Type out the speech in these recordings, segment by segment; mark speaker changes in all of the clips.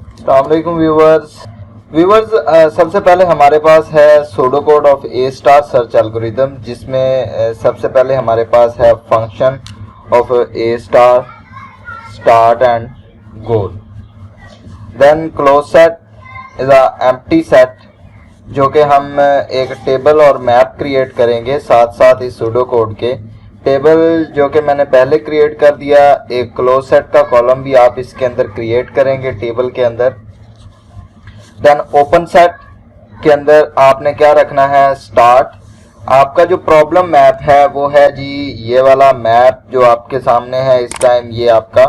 Speaker 1: अस्सलाम वालेकुम व्यूवर्स, सबसे पहले हमारे पास है pseudo code of A star search algorithm, जिसमें सबसे पहले हमारे पास है function of A star start and goal. Then close set is a empty set, जो कि हम एक टेबल और मैप क्रिएट करेंगे साथ साथ इस सूडो कोड के। टेबल जो कि मैंने पहले क्रिएट कर दिया, एक क्लोज सेट का कॉलम भी आप इसके अंदर क्रिएट करेंगे टेबल के अंदर। देन ओपन सेट के अंदर आपने क्या रखना है, स्टार्ट। आपका जो प्रॉब्लम मैप है वो है जी ये वाला मैप जो आपके सामने है इस टाइम, ये आपका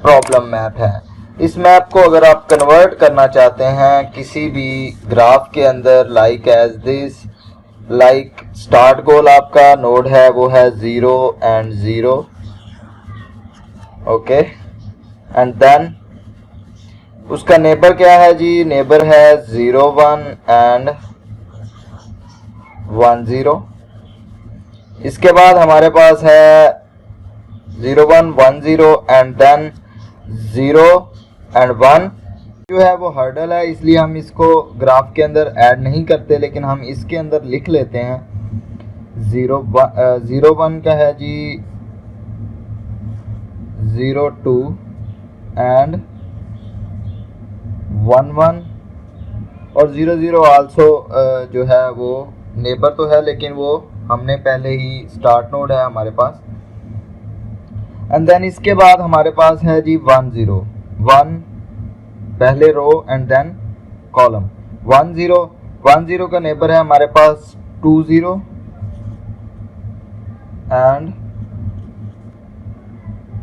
Speaker 1: प्रॉब्लम मैप है। इस मैप को अगर आप कन्वर्ट करना चाहते हैं किसी भी ग्राफ के अंदर, like as this, like start goal आपका नोड है वो है 0 and 0, ओके। एंड देन उसका नेबर क्या है जी, नेबर है 0 1 and 1 0। इसके बाद हमारे पास है 0 1 1 0 एंड देन 0 and 1 जो है वो हर्डल है, इसलिए हम इसको ग्राफ के अंदर ऐड नहीं करते, लेकिन हम इसके अंदर लिख लेते हैं। 0 1 का है जी 0 2 and 1 1 और 0 0 आल्सो जो है वो नेबर तो है, लेकिन वो हमने पहले ही स्टार्ट नोड है हमारे पास। एंड देन इसके बाद हमारे पास है जी 1 0 1 पहले रो एंड देन कॉलम। 1 0 का नेबर है हमारे पास 2 0 एंड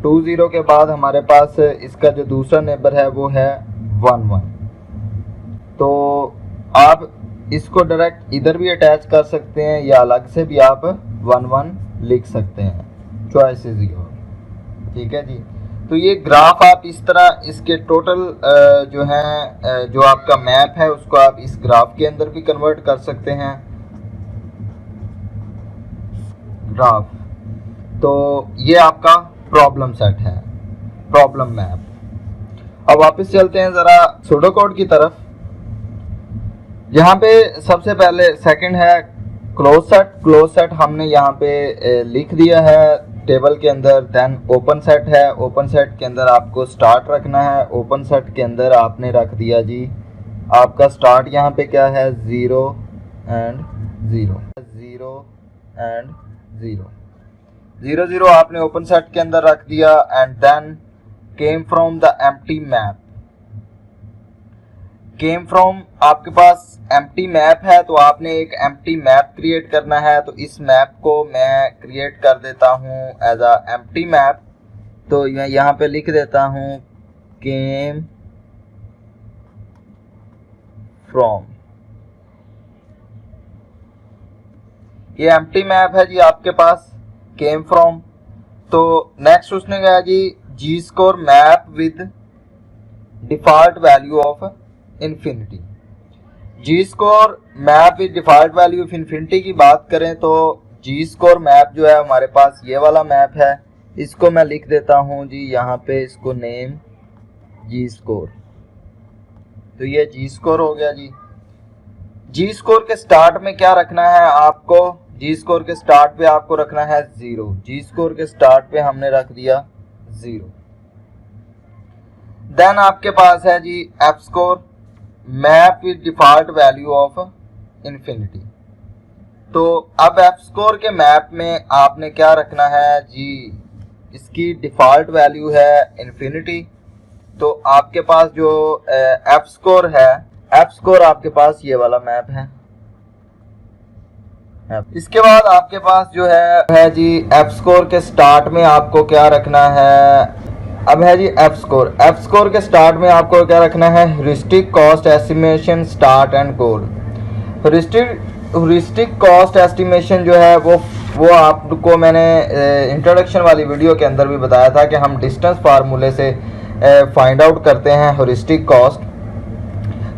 Speaker 1: 2 0 के बाद हमारे पास इसका जो दूसरा नेबर है वो है 1 1। तो आप इसको डायरेक्ट इधर भी अटैच कर सकते हैं या अलग से भी आप 1 1 लिख सकते हैं, चॉइस इज योर, ठीक है जी। तो ये ग्राफ आप इस तरह इसके टोटल जो है जो आपका मैप है उसको आप इस ग्राफ के अंदर भी कन्वर्ट कर सकते हैं, ग्राफ। तो ये आपका प्रॉब्लम सेट है, प्रॉब्लम मैप। अब वापस चलते हैं ज़रा सूडो कोड की तरफ। यहाँ पे सबसे पहले सेकंड है क्लोज सेट। क्लोज सेट हमने यहाँ पे लिख दिया है टेबल के अंदर। देन ओपन सेट है, ओपन सेट के अंदर आपको स्टार्ट रखना है। ओपन सेट के अंदर आपने रख दिया जी आपका स्टार्ट यहाँ पे क्या है 0 and 0 0 and 0 0 0 आपने ओपन सेट के अंदर रख दिया। And then came from the empty map. Came from आपके पास एम्प्टी मैप है तो आपने एक एम्प्टी मैप क्रिएट करना है। तो इस मैप को मैं क्रिएट कर देता हूँ एज अ एम्प्टी मैप। तो मैं यहाँ पे लिख देता हूँ केम फ्रॉम। ये एम्प्टी मैप है जी आपके पास, केम फ्रॉम। तो नेक्स्ट उसने कहा G score map with default value of infinity. G score map with default value of infinity की बात करें तो जी स्कोर मैप जो है हमारे पास ये वाला मैप है। इसको मैं लिख देता हूँ जी यहाँ पे, इसको नेम जी स्कोर। तो ये जी स्कोर हो गया जी। जी स्कोर के स्टार्ट में क्या रखना है आपको, जी स्कोर के स्टार्ट पे आपको रखना है 0। जी स्कोर के स्टार्ट पे हमने रख दिया 0। देन आपके पास है जी F score map with default value of infinity. तो अब एफ स्कोर के मैप में आपने क्या रखना है जी, इसकी डिफॉल्ट वैल्यू है इन्फिनिटी। तो आपके पास जो एफ स्कोर है, एफ स्कोर आपके पास ये वाला मैप है। इसके बाद आपके पास जो है जी एफ स्कोर के स्टार्ट में आपको क्या रखना है, अब है जी एफ स्कोर। एफ स्कोर के स्टार्ट में आपको क्या रखना है, heuristic cost estimation start and goal. Heuristic cost estimation जो है वो आपको मैंने इंट्रोडक्शन वाली वीडियो के अंदर भी बताया था कि हम डिस्टेंस फार्मूले से फाइंड आउट करते हैं ह्यूरिस्टिक कॉस्ट।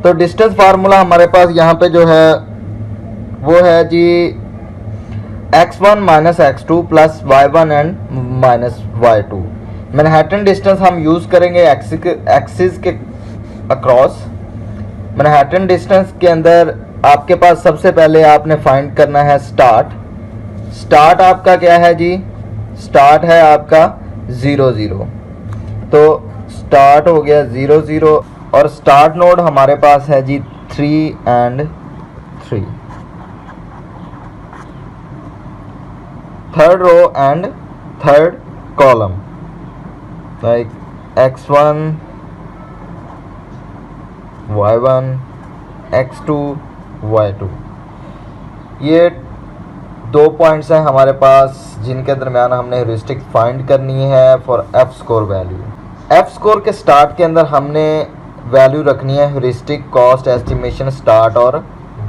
Speaker 1: तो डिस्टेंस फार्मूला हमारे पास यहाँ पे जो है वो है जी x1 minus x2 plus y1 and minus y2। Manhattan distance हम यूज़ करेंगे एक्सिस के अक्रॉस। मैनहट्टन डिस्टेंस के अंदर आपके पास सबसे पहले आपने फाइंड करना है स्टार्ट आपका क्या है जी, स्टार्ट है आपका 0 0, तो स्टार्ट हो गया 0 0 और स्टार्ट नोड हमारे पास है G 3 and 3, third row and third column like x1 y1 x2 y2। ये 2 पॉइंट्स हैं हमारे पास जिनके दरमियान हमने ह्यूरिस्टिक फाइंड करनी है for F score value. F score के स्टार्ट के अंदर हमने वैल्यू रखनी है ह्यूरिस्टिक कॉस्ट एस्टिमेशन स्टार्ट और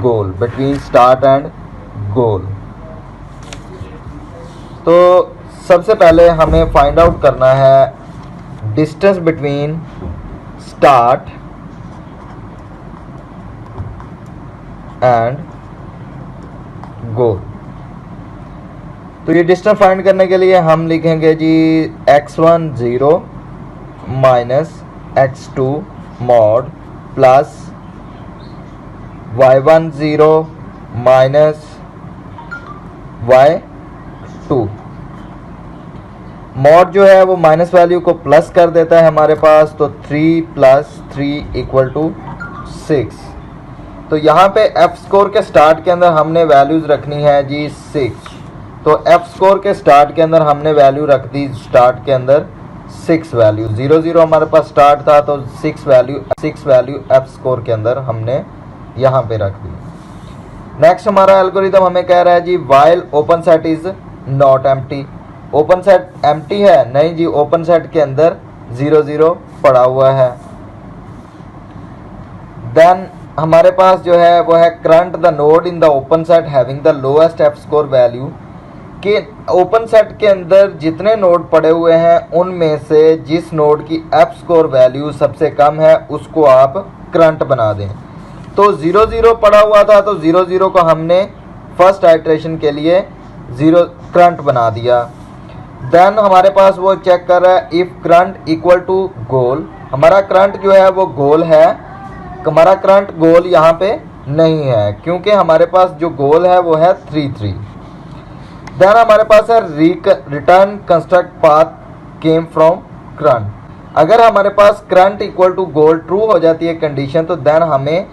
Speaker 1: गोल, बिटवीन स्टार्ट एंड गोल। तो सबसे पहले हमें फाइंड आउट करना है distance between start and goal. तो ये डिस्टेंस फाइंड करने के लिए हम लिखेंगे जी x1 0 minus x2 mod plus y1 0 minus y2। Mod जो है वो माइनस वैल्यू को प्लस कर देता है हमारे पास, तो 3 + 3 = 6। तो यहाँ पे एफ स्कोर के स्टार्ट के अंदर हमने वैल्यूज़ रखनी है जी 6। तो एफ स्कोर के स्टार्ट के अंदर हमने वैल्यू रख दी स्टार्ट के अंदर 6 वैल्यू, 0 0 हमारे पास स्टार्ट था तो 6 वैल्यू एफ स्कोर के अंदर हमने यहाँ पे रख दी। नेक्स्ट हमारा एल्गोरिथम हमें कह रहा है जी while open set is not empty. Open set empty है नहीं जी, ओपन सेट के अंदर 0 0 पड़ा हुआ है। देन हमारे पास जो है वो है current the node in the open set having the lowest F score value, कि ओपन सेट के अंदर जितने नोड पड़े हुए हैं उनमें से जिस नोड की एफ स्कोर वैल्यू सबसे कम है उसको आप करंट बना दें। तो 0 0 पड़ा हुआ था तो 0 0 को हमने फर्स्ट आइट्रेशन के लिए 0 करंट बना दिया। देन हमारे पास वो चेक कर रहा है इफ करंट इक्वल टू गोल। हमारा करंट जो है वो गोल है, हमारा करंट गोल यहाँ पे नहीं है क्योंकि हमारे पास जो गोल है वो है 3 3। देन हमारे पास है return construct path came from current. अगर हमारे पास current equal to goal true हो जाती है कंडीशन, तो देन हमें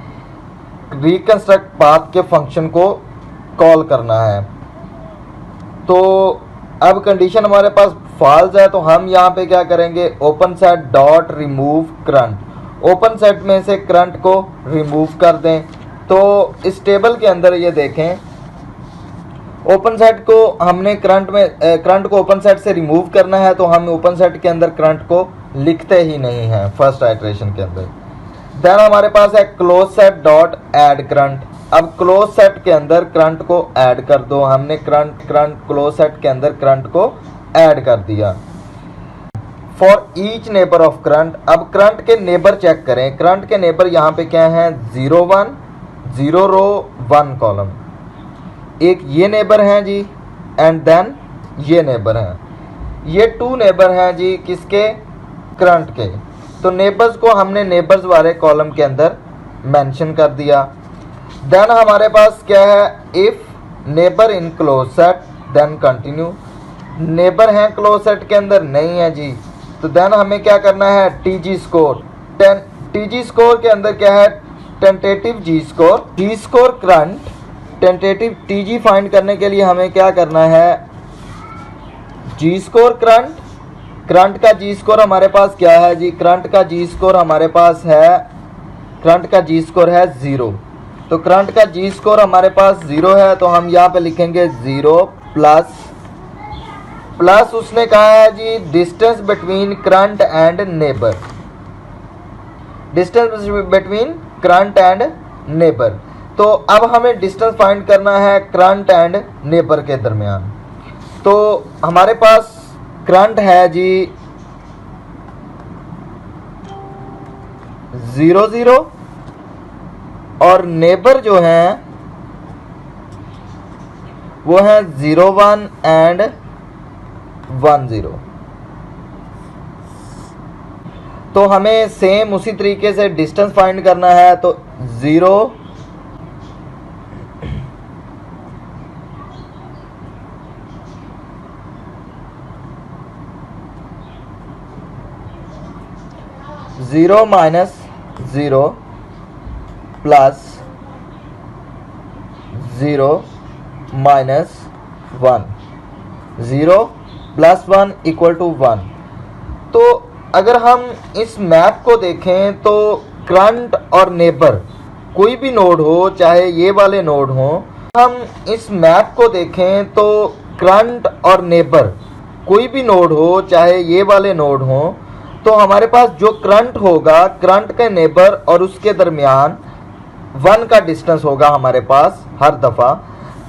Speaker 1: रिकंस्ट्रक्ट पाथ के फंक्शन को कॉल करना है। तो अब कंडीशन हमारे पास फॉल्स है तो हम यहाँ पे क्या करेंगे, open set dot remove current, open set में से करंट को रिमूव कर दें। तो इस टेबल के अंदर ये देखें, ओपन सेट को हमने करंट को ओपन सेट से रिमूव करना है तो हम ओपन सेट के अंदर करंट को लिखते ही नहीं हैं फर्स्ट आइट्रेशन के अंदर। देन हमारे पास है close set dot add current. अब क्लोज सेट के अंदर करंट को ऐड कर दो, हमने करंट क्लोज सेट के अंदर करंट को ऐड कर दिया। For each neighbour of current, अब करंट के नेबर चेक करें। करंट के नेबर यहाँ पे क्या है, 0 1, 0 रो 1 कॉलम। एक ये नेबर हैं जी एंड देन ये नेबर हैं, ये 2 नेबर हैं जी किसके, करंट के। तो नेबर्स को हमने नेबर्स वाले कॉलम के अंदर मेंशन कर दिया। देन हमारे पास क्या है, if neighbour in close set then continue. Neighbour हैं क्लोज सेट के अंदर, नहीं है जी, तो देन हमें क्या करना है, टीजी स्कोर। टीजी स्कोर के अंदर क्या है, tentative G score. G score current, tentative TG find करने के लिए हमें क्या करना है, जी स्कोर करंट। करंट का जी स्कोर हमारे पास क्या है जी, करंट का जी स्कोर हमारे पास है, करंट का जी स्कोर है 0। तो करंट का जी स्कोर हमारे पास 0 है तो हम यहाँ पे लिखेंगे 0 प्लस उसने कहा है जी distance between current and neighbour, distance between current and neighbour. तो अब हमें डिस्टेंस फाइंड करना है करंट एंड नेबर के दरमियान। तो हमारे पास करंट है जी 0 0 और नेबर जो हैं वो है 0 1 एंड 1 0। तो हमें सेम उसी तरीके से डिस्टेंस फाइंड करना है। तो 0 0 minus 0 plus 0 minus 1, 0 plus 1 equal to 1। तो अगर हम इस मैप को देखें तो करंट और नेबर कोई भी नोड हो, चाहे ये वाले नोड हो, हम इस मैप को देखें तो करंट और नेबर कोई भी नोड हो, चाहे ये वाले नोड हो, तो हमारे पास जो करंट होगा, करंट के नेबर और उसके दरमियान 1 का डिस्टेंस होगा हमारे पास हर दफ़ा।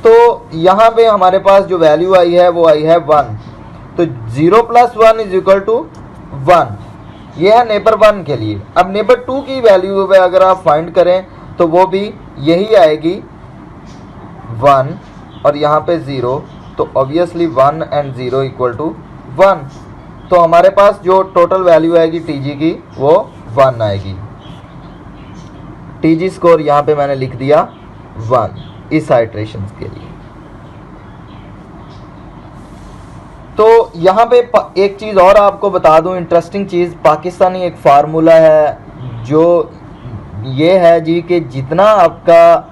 Speaker 1: तो यहाँ पे हमारे पास जो वैल्यू आई है वो आई है 1। तो 0 प्लस 1 इज इक्वल टू 1। ये है नेबर 1 के लिए। अब नेबर 2 की वैल्यू अगर आप फाइंड करें तो वो भी यही आएगी 1 और यहाँ पे 0। तो ऑब्वियसली 1 एंड 0 इक्वल टू 1। तो हमारे पास जो टोटल वैल्यू आएगी टीजी की वो 1 आएगी। टीजी स्कोर यहाँ पे मैंने लिख दिया 1 इस आइट्रेशन के लिए। तो यहाँ पे एक चीज़ और आपको बता दूँ, इंटरेस्टिंग चीज़, पाकिस्तानी एक फार्मूला है जो ये है जी कि जितना आपका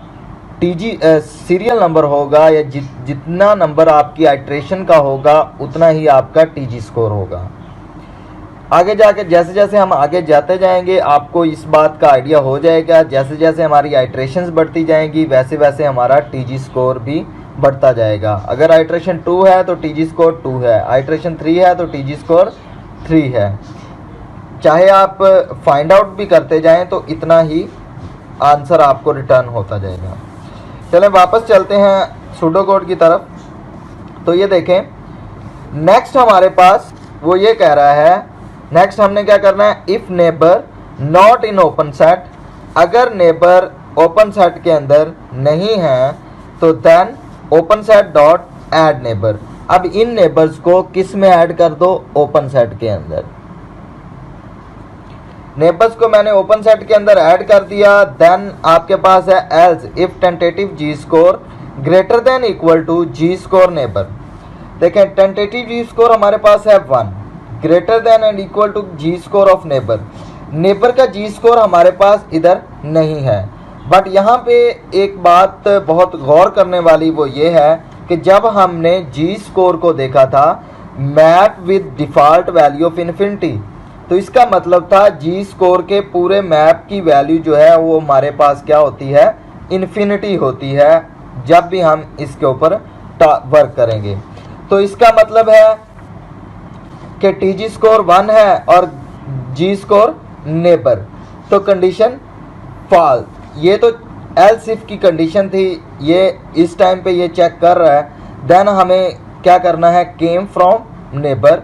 Speaker 1: टीजी सीरियल नंबर होगा या जितना नंबर आपकी आइट्रेशन का होगा उतना ही आपका टीजी स्कोर होगा। आगे जाके जैसे जैसे हम आगे जाते जाएंगे आपको इस बात का आइडिया हो जाएगा। जैसे जैसे हमारी आइट्रेशंस बढ़ती जाएंगी वैसे वैसे हमारा टीजी स्कोर भी बढ़ता जाएगा। अगर आइट्रेशन 2 है तो टीजी स्कोर 2 है, आइट्रेशन 3 है तो टीजी स्कोर 3 है। चाहे आप फाइंड आउट भी करते जाएं तो इतना ही आंसर आपको रिटर्न होता जाएगा। चलें वापस चलते हैं सूडो कोड की तरफ। तो ये देखें, नेक्स्ट हमारे पास वो ये कह रहा है, नेक्स्ट हमने क्या करना है, if neighbour not in open set, अगर नेबर ओपन सेट के अंदर नहीं है तो then open set dot add neighbour. अब इन नेबर्स को किस में ऐड कर दो, ओपन सेट के अंदर। नेबर्स को मैंने ओपन सेट के अंदर ऐड कर दिया। देन आपके पास है else if tentative G score greater than equal to G score neighbour. देखें टेंटेटिव जी स्कोर हमारे पास है 1, greater than and equal to G score of neighbour. Neighbour का जी स्कोर हमारे पास इधर नहीं है। बट यहाँ पे एक बात बहुत गौर करने वाली वो ये है कि जब हमने जी स्कोर को देखा था map with default value of infinity, तो इसका मतलब था जी स्कोर के पूरे मैप की वैल्यू जो है वो हमारे पास क्या होती है, इन्फिनिटी होती है जब भी हम इसके ऊपर वर्क करेंगे। तो इसका मतलब है कि टी जी स्कोर 1 है और जी स्कोर नेबर, तो कंडीशन फॉल्स। ये तो एल्स इफ की कंडीशन थी, ये इस टाइम पे ये चेक कर रहा है। देन हमें क्या करना है, केम फ्रॉम नेबर।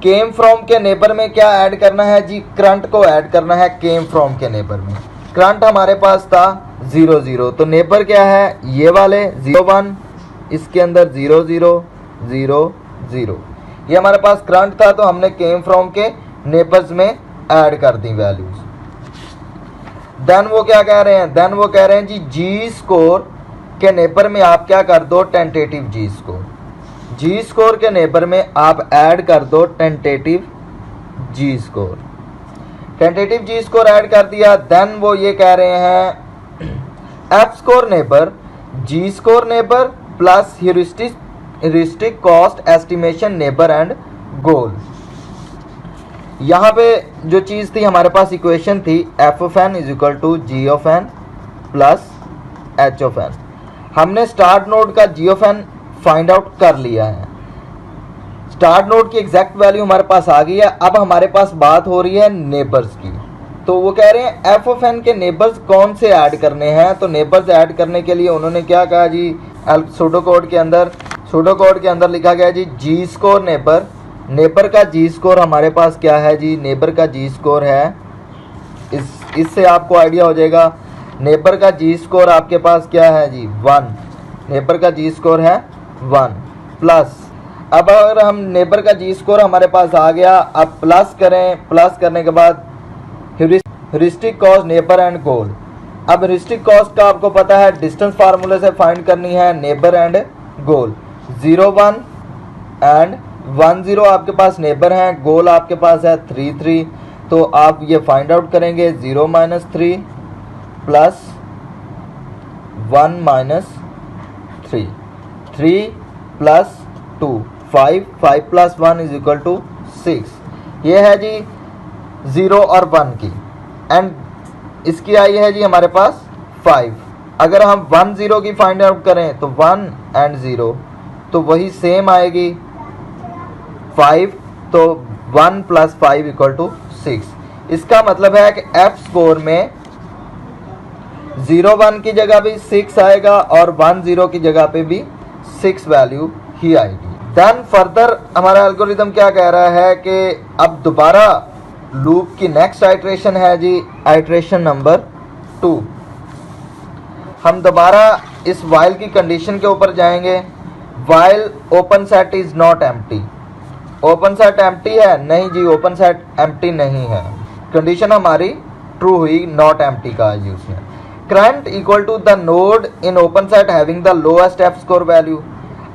Speaker 1: केम फ्रॉम के नेबर में क्या ऐड करना है जी, करंट को ऐड करना है केम फ्रॉम के नेबर में। करंट हमारे पास था 0 0, तो नेबर क्या है, ये वाले 0 1, इसके अंदर 0 0 0 0, ये हमारे पास करंट था। तो हमने केम फ्रॉम के नेबर्स में ऐड कर दी वैल्यूज। देन वो क्या कह रहे हैं, देन वो कह रहे हैं जी जी स्कोर के नेबर में आप क्या कर दो, tentative G score. G score के नेबर में आप ऐड कर दो tentative G score. Tentative G score add कर दिया। देन वो ये कह रहे हैं F score neighbour, G score neighbour plus heuristic cost estimation neighbour and goal. यहाँ पे जो चीज़ थी हमारे पास इक्वेशन थी F of N is equal to G of N plus H of N. हमने स्टार्ट नोड का जी ऑफ एन फाइंड आउट कर लिया है। स्टार्ट नोड की एग्जैक्ट वैल्यू हमारे पास आ गई है। अब हमारे पास बात हो रही है नेबर्स की। तो वो कह रहे हैं एफ ऑफ एन के नेबर्स कौन से ऐड करने हैं। तो नेबर्स ऐड करने के लिए उन्होंने क्या कहा जी, सूडो कोड के अंदर लिखा गया जी स्कोर नेबर। नेबर का जी स्कोर हमारे पास क्या है जी, नेबर का जी स्कोर है, इससे आपको आइडिया हो जाएगा। नेबर का जी स्कोर आपके पास क्या है जी, 1। नेबर का जी स्कोर है 1 प्लस। अब अगर हम नेबर का जी स्कोर हमारे पास आ गया, अब प्लस करें, प्लस करने के बाद heuristic cost neighbour and goal. अब ह्यूरिस्टिक कॉस्ट का आपको पता है डिस्टेंस फार्मूले से फाइंड करनी है नेबर एंड गोल। 0 1 एंड 1 0 आपके पास नेबर हैं, गोल आपके पास है 3 3। तो आप ये फाइंड आउट करेंगे 0 -3 plus 1 -3, 3 plus 2 5, 5 plus 1 is equal to 6। ये है जी 0 और 1 की, एंड इसकी आई है जी हमारे पास 5। अगर हम 1 0 की फाइंड आउट करें तो 1 एंड 0 तो वही सेम आएगी 5, तो 1 प्लस 5 इक्वल टू 6। इसका मतलब है कि एफ स्कोर में 0 1 की जगह भी 6 आएगा और 1 0 की जगह पे भी 6 वैल्यू ही आएगी। देन फर्दर हमारा एल्गोरिदम क्या कह रहा है कि अब दोबारा लूप की नेक्स्ट आइट्रेशन है जी आइट्रेशन नंबर 2। हम दोबारा इस वाइल की कंडीशन के ऊपर जाएंगे। While open set is not empty. Open set empty है? नहीं जी, ओपन सेट एम्प्टी नहीं है। कंडीशन हमारी ट्रू हुई, नॉट एम्प्टी का यूज है। Current equal to the node in open set having the lowest F score value.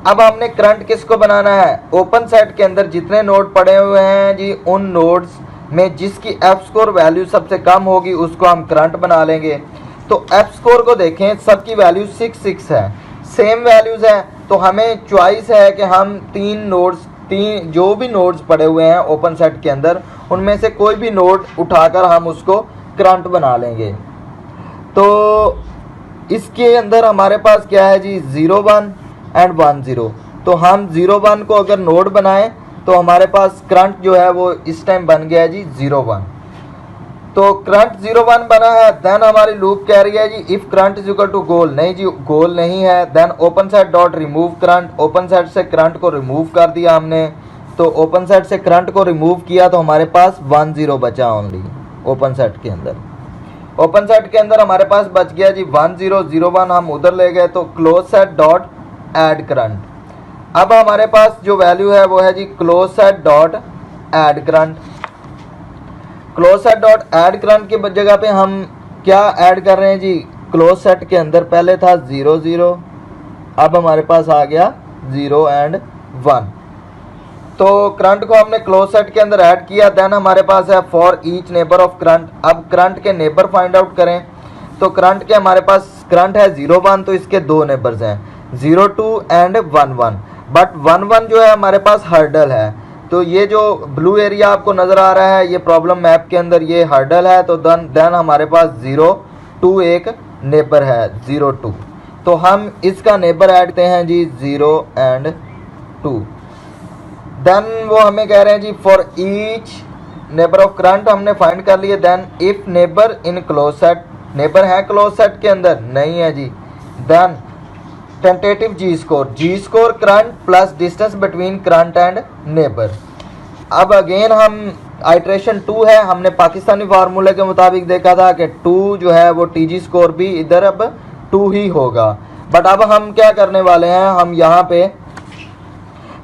Speaker 1: अब हमने करंट किसको बनाना है? ओपन सेट के अंदर जितने नोड पड़े हुए हैं जी, उन नोड्स में जिसकी एफ स्कोर वैल्यू सबसे कम होगी उसको हम करंट बना लेंगे। तो एफ स्कोर को देखें, सबकी वैल्यू 6 6 है, सेम वैल्यूज है। तो हमें चॉइस है कि हम तीन जो भी नोड्स पड़े हुए हैं ओपन सेट के अंदर, उनमें से कोई भी नोड उठाकर हम उसको करंट बना लेंगे। तो इसके अंदर हमारे पास क्या है जी 0 1 एंड 1 0। तो हम 0 1 को अगर नोड बनाएं तो हमारे पास करंट जो है वो इस टाइम बन गया है जी 0 1। तो करंट 0 1 बना है। देन हमारी लूप कह रही है जी if current is equal to goal. नहीं जी, गोल नहीं है। Then open set dot remove current. Open set से करंट को रिमूव कर दिया हमने। तो ओपन सेट से करंट को रिमूव किया तो हमारे पास 1 0 बचा ओनली ओपन सेट के अंदर। ओपन सेट के अंदर हमारे पास बच गया जी 1 0 0 1, हम उधर ले गए तो close set dot add current. अब हमारे पास जो वैल्यू है वो है जी close set dot add current. Close set dot add current की जगह पे हम क्या ऐड कर रहे हैं जी? क्लोज सेट के अंदर पहले था 0 0, अब हमारे पास आ गया 0 एंड 1। तो करंट को हमने क्लोज सेट के अंदर ऐड किया। देन हमारे पास है for each neighbour of current. अब करंट के नेबर फाइंड आउट करें तो करंट के हमारे पास करंट है 0 1, तो इसके दो नेबर्स हैं 0 2 एंड 1 1। बट 1 1 जो है हमारे पास हर्डल है। तो ये जो ब्लू एरिया आपको नज़र आ रहा है, ये प्रॉब्लम मैप के अंदर ये हर्डल है। तो देन हमारे पास 0 2 एक नेबर है 0 2। तो हम इसका नेबर ऐड करते हैं जी 0 एंड 2। देन वो हमें कह रहे हैं जी for each neighbour of current हमने फाइंड कर लिए। Then if neighbour in close set, neighbour है क्लोज सेट के अंदर? नहीं है जी। Then tentative G score current plus distance between current and neighbour. अब अगेन हम आइट्रेशन 2 है, हमने पाकिस्तानी फार्मूले के मुताबिक देखा था कि 2 जो है वो टीजी स्कोर भी इधर अब 2 ही होगा। बट अब हम क्या करने वाले हैं, हम यहाँ पे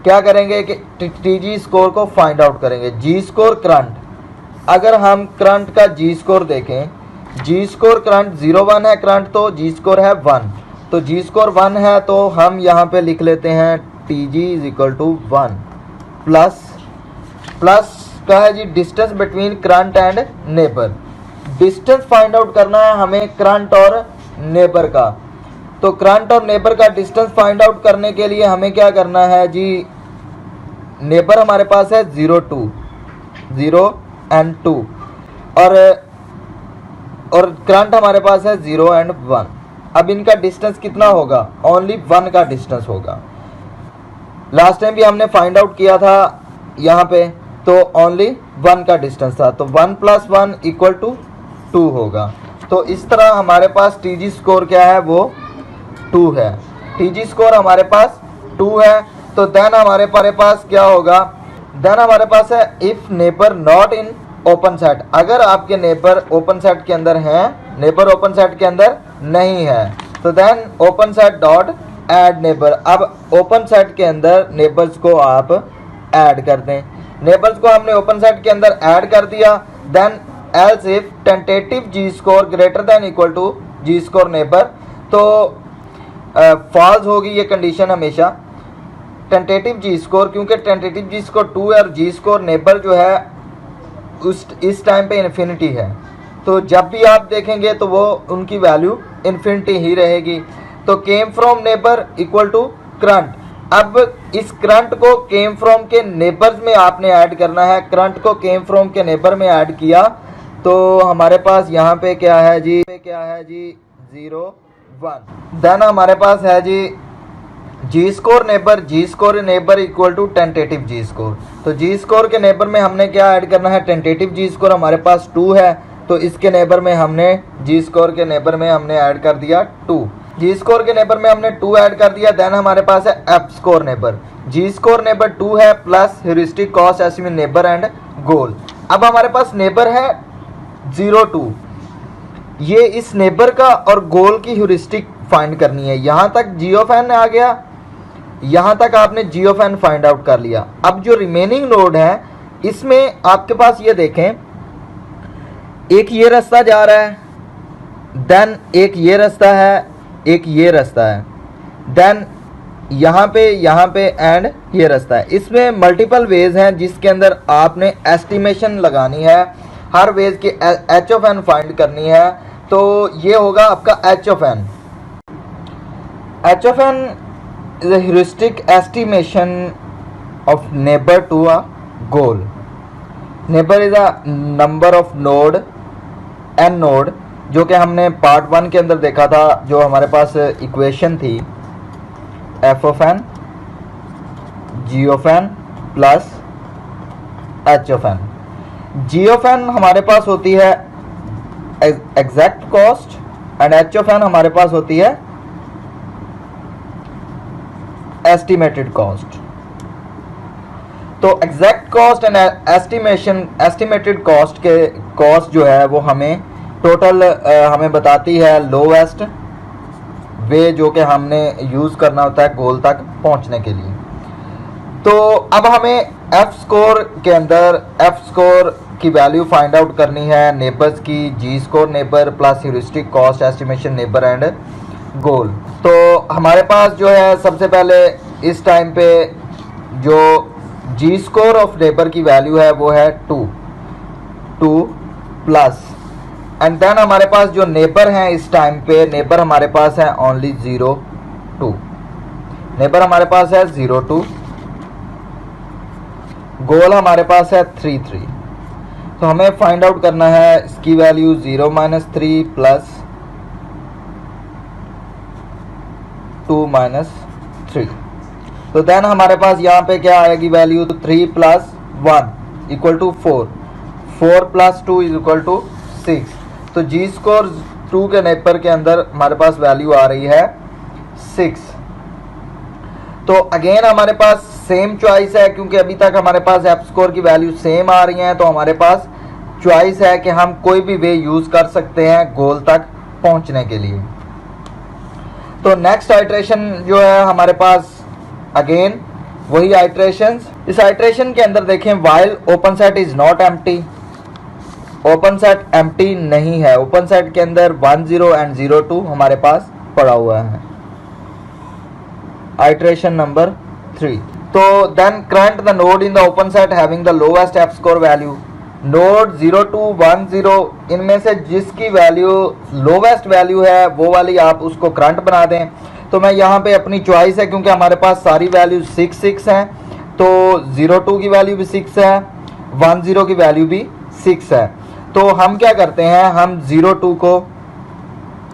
Speaker 1: क्या करेंगे कि टीजी स्कोर को फाइंड आउट करेंगे। जी स्कोर करंट, अगर हम करंट का जी स्कोर देखें, जी स्कोर करंट 0 1 है करंट, तो जी स्कोर है 1। तो जी स्कोर 1 है तो हम यहाँ पे लिख लेते हैं T G is equal to 1 plus का है जी distance between current and neighbour. Distance find out करना है हमें करंट और नेबर का। तो करंट और नेबर का डिस्टेंस फाइंड आउट करने के लिए हमें क्या करना है जी, नेबर हमारे पास है 0 एंड 2 और करंट हमारे पास है 0 एंड 1। अब इनका डिस्टेंस कितना होगा? ओनली 1 का डिस्टेंस होगा। लास्ट टाइम भी हमने फाइंड आउट किया था यहाँ पे, तो ओनली 1 का डिस्टेंस था। तो 1 + 1 = 2 होगा। तो इस तरह हमारे पास टीजी स्कोर क्या है, वो 2 है। टीजी स्कोर हमारे पास 2 है। तो देन हमारे पास क्या होगा, देन हमारे पास है if neighbour not in open set. अगर आपके नेबर ओपन सेट के अंदर हैं, नेबर ओपन सेट के अंदर नहीं है, तो then open set dot add neighbour. अब ओपन सेट के अंदर नेबर्स को आप ऐड कर दें। नेबर्स को हमने ओपन सेट के अंदर ऐड कर दिया। Then else if tentative G score greater than equal to G score neighbour, तो फॉल्स होगी ये कंडीशन हमेशा। टेंटेटिव जी स्कोर, क्योंकि टेंटेटिव जी स्कोर 2 है और जी स्कोर नेबर जो है इस टाइम पे इन्फिनिटी है, तो जब भी आप देखेंगे तो वो उनकी वैल्यू इन्फिनिटी ही रहेगी। तो came from neighbour equal to current. अब इस करंट को केम फ्रॉम के नेबर्स में आपने ऐड करना है। करंट को केम फ्रॉम के नेबर में ऐड किया तो हमारे पास यहाँ पे क्या है जी 0 1। देन हमारे पास है G score neighbour equal to tentative G score. तो जी स्कोर के नेबर में हमने क्या ऐड करना है, टेंटेटिव जी स्कोर हमारे पास 2 है, तो इसके नेबर में हमने जी स्कोर के नेबर में हमने ऐड कर दिया 2। जी स्कोर के नेबर में हमने 2 ऐड कर दिया। देन हमारे पास है F score neighbour. G score neighbour 2 है plus heuristic cost estimate neighbour and goal. अब हमारे पास नेबर है 0 2। ये इस नेबर का और गोल की ह्यूरिस्टिक फाइंड करनी है। यहाँ तक जी ऑफ एन आ गया, यहाँ तक आपने जी ऑफ एन फाइंड आउट कर लिया। अब जो रिमेनिंग नोड है इसमें आपके पास ये देखें, एक ये रास्ता जा रहा है, देन एक ये रास्ता है, एक ये रास्ता है, देन यहाँ पे एंड ये रास्ता है। इसमें मल्टीपल वेज हैं जिसके अंदर आपने एस्टिमेशन लगानी है, हर वेज की एच ऑफ एन फाइंड करनी है। तो ये होगा आपका H of N. H of N is a heuristic estimation of neighbor to a goal. Neighbor is a number of node, n node, जो कि हमने पार्ट 1 के अंदर देखा था, जो हमारे पास इक्वेशन थी F of N G of N plus H of N. G of N हमारे पास होती है exact cost and H of N हमारे पास होती है एस्टिमेटेड कॉस्ट। तो exact cost and estimated cost के कॉस्ट जो है वो हमें टोटल हमें बताती है लोवेस्ट वे जो कि हमने यूज़ करना होता है गोल तक पहुंचने के लिए। तो अब हमें एफ स्कोर के अंदर एफ स्कोर की वैल्यू फाइंड आउट करनी है नेबर्स की, G score neighbour plus heuristic cost estimation neighbour and goal. तो हमारे पास जो है सबसे पहले इस टाइम पे जो जी स्कोर ऑफ नेबर की वैल्यू है वो है 2 प्लस, एंड देन हमारे पास जो नेबर हैं इस टाइम पे नेबर हमारे पास है ओनली 0 2। नेबर हमारे पास है 0 2, गोल हमारे पास है 3 3। तो हमें फाइंड आउट करना है इसकी वैल्यू 0 -3 प्लस 2 -3। तो देन हमारे पास यहाँ पे क्या आएगी value, 3 + 1 equal to 4, 4 + 2 is equal to 6। तो जी स्कोर 2 के नेबर के अंदर हमारे पास वैल्यू आ रही है 6। तो अगेन हमारे पास सेम चॉइस है, क्योंकि अभी तक हमारे पास एफ स्कोर की वैल्यू सेम आ रही हैं, तो हमारे पास चॉइस है कि हम कोई भी वे यूज़ कर सकते हैं गोल तक पहुंचने के लिए। तो नेक्स्ट आइट्रेशन जो है हमारे पास अगेन वही आइट्रेशंस। इस आइट्रेशन के अंदर देखें while open set is not empty, open set empty नहीं है। ओपन सेट के अंदर 1 0 एंड 0 2 हमारे पास पड़ा हुआ है। Iteration number 3। तो then current the node in the open set having the lowest F score value. Node 0 2 1 0 इनमें से जिसकी वैल्यू लोवेस्ट वैल्यू है वो वाली आप उसको करंट बना दें। तो मैं यहाँ पे अपनी चॉइस है, क्योंकि हमारे पास सारी वैल्यू 6 6 हैं, तो 0 2 की वैल्यू भी 6 है, 1 0 की वैल्यू भी 6 है। तो हम क्या करते हैं, हम 0 2 को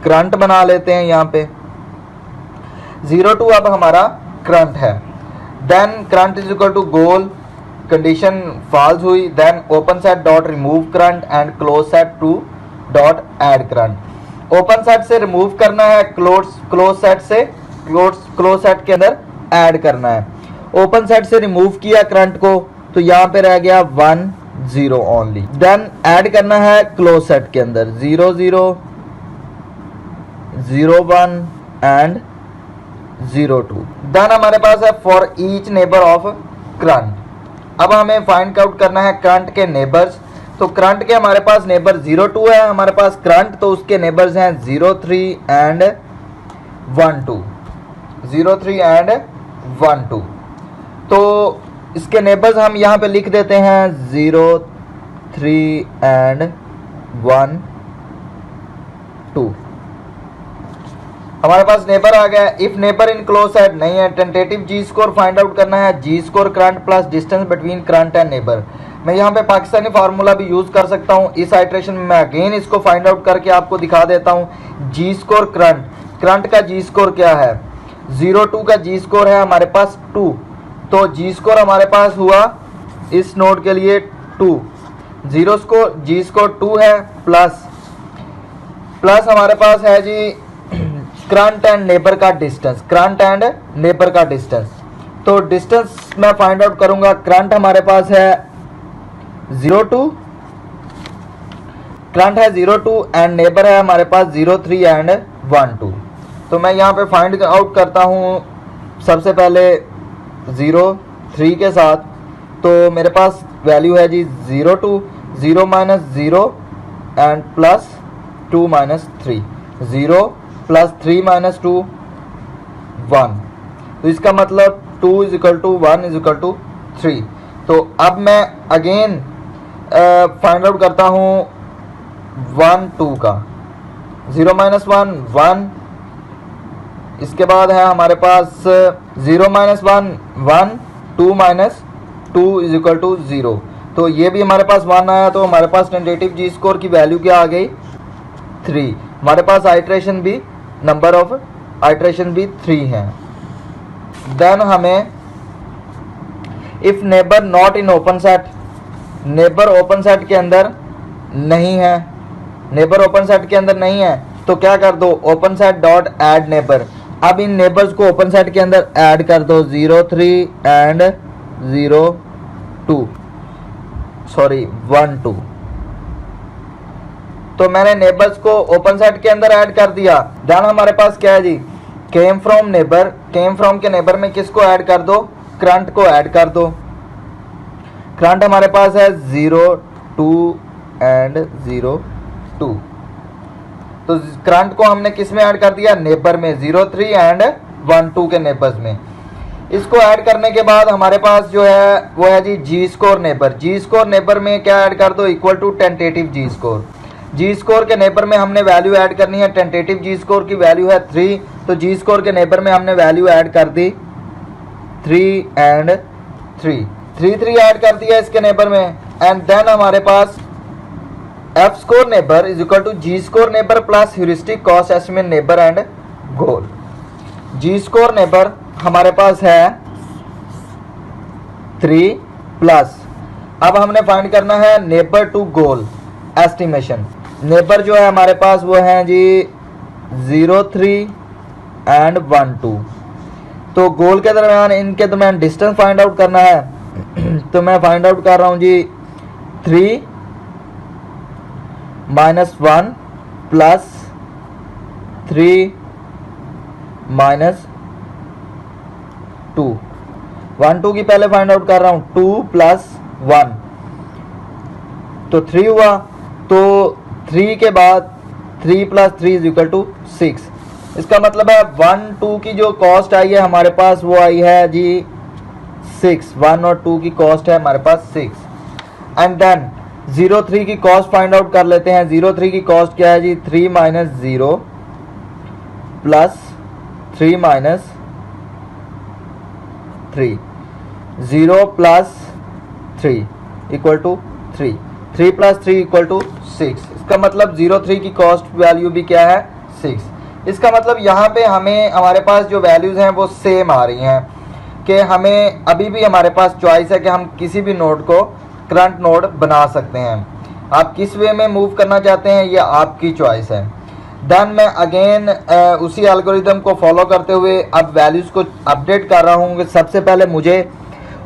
Speaker 1: करंट बना लेते हैं। यहाँ पे 0 2 अब हमारा करंट है। Then current is equal to goal, condition false हुई। Then open set dot remove current and close set to dot add current. Open set से रिमूव करना है, क्लोज सेट से क्लोज सेट के अंदर ऐड करना है। ओपन सेट से रिमूव किया करंट को, तो यहाँ पे रह गया 1 0 ओनली। देन ऐड करना है क्लोज सेट के अंदर 0 0 0 1 एंड 02। देन हमारे पास है for each neighbour of current. अब हमें फाइंड आउट करना है करंट के नेबर्स। तो करंट के हमारे पास नेबर 02 है हमारे पास करंट, तो उसके नेबर्स हैं 03 एंड 12, 03 एंड 12। तो इसके नेबर्स हम यहाँ पे लिख देते हैं 03 एंड 12। हमारे पास नेबर आ गया। If neighbour in close set नहीं है, tentative G score find out करना है, G score current plus distance between current and neighbour. मैं यहाँ पे पाकिस्तानी फार्मूला भी यूज कर सकता हूँ। इस आइट्रेशन में मैं अगेन इसको फाइंड आउट करके आपको दिखा देता हूँ। जी स्कोर करंट, करंट का जी स्कोर क्या है, 02 का जी स्कोर है हमारे पास 2, तो जी स्कोर हमारे पास हुआ इस नोड के लिए 2। जीरो स्कोर जी स्कोर 2 है, प्लस हमारे पास है जी करंट एंड नेबर का डिस्टेंस, करंट एंड नेबर का डिस्टेंस। तो डिस्टेंस मैं फाइंड आउट करूंगा। करंट हमारे पास है 02, करंट है 02 एंड नेबर है हमारे पास 03 एंड 12। तो मैं यहाँ पे फाइंड आउट करता हूँ सबसे पहले 03 के साथ। तो मेरे पास वैल्यू है G 02, 0 minus 0 and plus 2 minus 3, 0 plus 3 minus 2 1। तो इसका मतलब 2 is equal to 1 is equal to 3। तो अब मैं अगेन फाइंड आउट करता हूँ 1 2 का, 0 माइनस 1 1। इसके बाद है हमारे पास 0 minus 1 1, 2 minus 2 is equal to 0। तो ये भी हमारे पास 1 आया। तो हमारे पास टेंटेटिव जी स्कोर की वैल्यू क्या आ गई, 3। हमारे पास आइट्रेशन भी, नंबर ऑफ आइट्रेशन भी 3 है। देन हमें if neighbour not in open set, neighbour open set के अंदर नहीं है, नेबर ओपन सेट के अंदर नहीं है तो क्या कर दो, open set dot add neighbour. अब इन नेबर्स को ओपन सेट के अंदर ऐड कर दो, 03 एंड 12। तो मैंने नेबर्स को ओपन सेट के अंदर ऐड कर दिया। देन हमारे पास क्या है जी, came from neighbour, came from के नेबर में किसको ऐड कर दो, करंट को ऐड कर दो। करंट हमारे पास है 02 एंड 02। तो करंट को हमने किस में ऐड कर दिया, नेबर में, 03 एंड 12 के नेबर्स में। इसको ऐड करने के बाद हमारे पास जो है वो है जी G score neighbour. G score neighbor में क्या ऐड कर दो, equal to tentative G score. G score के नेबर में हमने वैल्यू ऐड करनी है, टेंटेटिव जी स्कोर की वैल्यू है 3, तो जी स्कोर के नेबर में हमने वैल्यू ऐड कर दी 3 एंड 3 ऐड कर दिया इसके नेबर में। एंड देन हमारे पास F score neighbour is equal to G score neighbour plus heuristic cost estimate neighbour and goal. G score neighbour हमारे पास है 3 प्लस, अब हमने फाइंड करना है neighbor to goal estimation. Neighbor जो है हमारे पास वो है जी 03 एंड 12। तो गोल के दरमियान, इनके दरमियान डिस्टेंस फाइंड आउट करना है। तो मैं फाइंड आउट कर रहा हूँ जी 3 माइनस 1 प्लस 3 माइनस 2, 1 2 की पहले फाइंड आउट कर रहा हूँ, 2 प्लस 1 तो 3 हुआ। तो 3 के बाद 3 प्लस 3 इज इक्वल टू 6। इसका मतलब है 1 2 की जो कॉस्ट आई है हमारे पास वो आई है जी 6। 1 और 2 की कॉस्ट है हमारे पास 6। एंड देन 03 की कॉस्ट फाइंड आउट कर लेते हैं। 03 की कॉस्ट क्या है G, 3 minus 0 plus 3 minus 3, 0 plus 3 equal to 3, 3 plus 3 equal to 6। इसका मतलब 03 की कॉस्ट वैल्यू भी क्या है, 6। इसका मतलब यहाँ पे हमें, हमारे पास जो वैल्यूज़ हैं वो सेम आ रही हैं कि हमें अभी भी हमारे पास चॉइस है कि हम किसी भी नोड को करंट नोड बना सकते हैं। आप किस वे में मूव करना चाहते हैं ये आपकी चॉइस है। देन मैं अगेन उसी एल्गोरिदम को फॉलो करते हुए अब वैल्यूज़ को अपडेट कर रहा हूँ कि सबसे पहले मुझे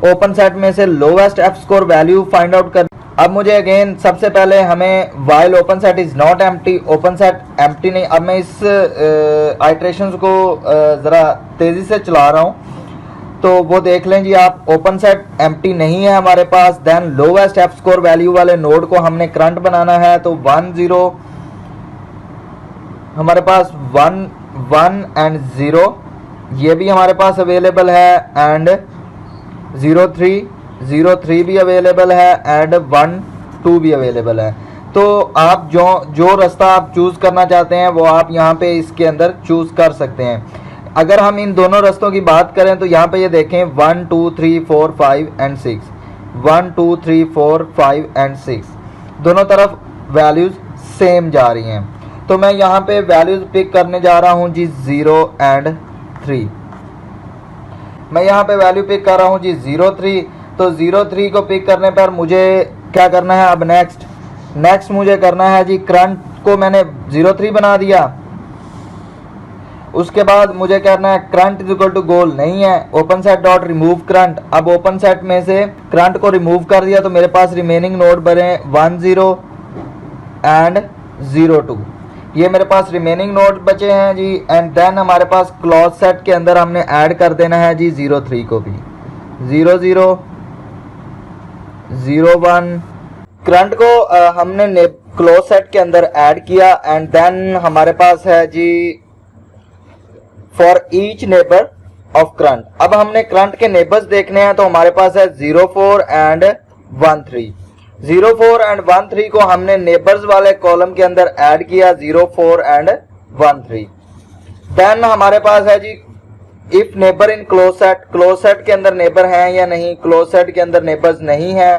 Speaker 1: ओपन सेट में से lowest F score value find out कर, अब मुझे अगेन सबसे पहले हमें while open set is not empty, open set empty नहीं। अब मैं इस आइट्रेशंस को ज़रा तेज़ी से चला रहा हूँ तो वो देख लें जी आप। ओपन सेट एम्प्टी नहीं है हमारे पास। Then lowest F score value वाले नोड को हमने करंट बनाना है, तो 1 0 हमारे पास 1 1 एंड 0 ये भी हमारे पास अवेलेबल है, एंड 0 3 भी अवेलेबल है, एंड 1 2 भी अवेलेबल है। तो आप जो रास्ता आप चूज़ करना चाहते हैं वो आप यहाँ पे इसके अंदर चूज़ कर सकते हैं। अगर हम इन दोनों रास्तों की बात करें तो यहाँ पे ये देखें 1 2 3 4 5 एंड 6, 1 2 3 4 5 एंड 6 दोनों तरफ वैल्यूज़ सेम जा रही हैं। तो मैं यहाँ पे वैल्यूज़ पिक करने जा रहा हूँ जी 0 एंड 3। मैं यहाँ पे वैल्यू पिक कर रहा हूँ जी 0 3। तो 0 3 को पिक करने पर मुझे क्या करना है अब नेक्स्ट मुझे करना है जी करंट को मैंने 0 3 बना दिया। उसके बाद मुझे करना है current is equal to goal नहीं है, open set dot remove current. अब ओपन सेट में से करंट को रिमूव कर दिया तो मेरे पास रिमेनिंग नोड बने 1 0 एंड 0 2। ये मेरे पास रिमेनिंग नोड बचे हैं जी। एंड देन हमारे पास क्लोज सेट के अंदर हमने ऐड कर देना है जी 0 3 को भी, 0 0 0 1। करंट को हमने क्लोज सेट के अंदर ऐड किया, एंड देन हमारे पास है जी for each neighbour of current. अब हमने करंट के नेबर्स देखने हैं, तो हमारे पास है 0 4 एंड 1 3। 0 4 एंड 1 3 को हमने नेबर्स वाले कॉलम के अंदर ऐड किया, 0 4 एंड 1 3। देन हमारे पास है जी if neighbour in close set के अंदर नेबर हैं या नहीं, क्लोज सेट के अंदर नेबर्स नहीं है।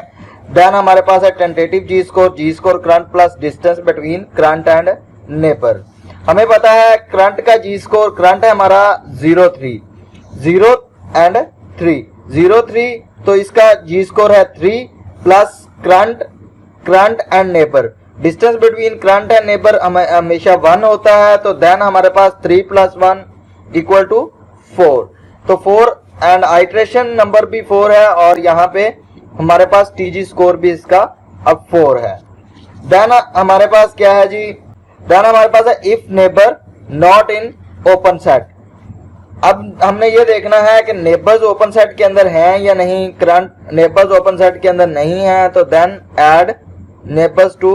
Speaker 1: देन हमारे पास है tentative G score current plus distance between current and neighbor. हमें पता है करंट का जी स्कोर, करंट है हमारा 0 एंड 3, 0 3, तो इसका जी स्कोर है 3 plus current and neighbour. Distance between current and neighbour हमेशा 1 होता है, तो देन हमारे पास 3 प्लस 1 इक्वल टू 4। तो 4 एंड आइट्रेशन नंबर भी 4 है, और यहाँ पे हमारे पास टीजी स्कोर भी इसका अब 4 है। देन हमारे पास क्या है जी, देन हमारे पास है if neighbour not in open set. अब हमने ये देखना है कि नेबर्स ओपन सेट के अंदर हैं या नहीं। करंट नेबर्स ओपन सेट के अंदर नहीं है, तो then add neighbors to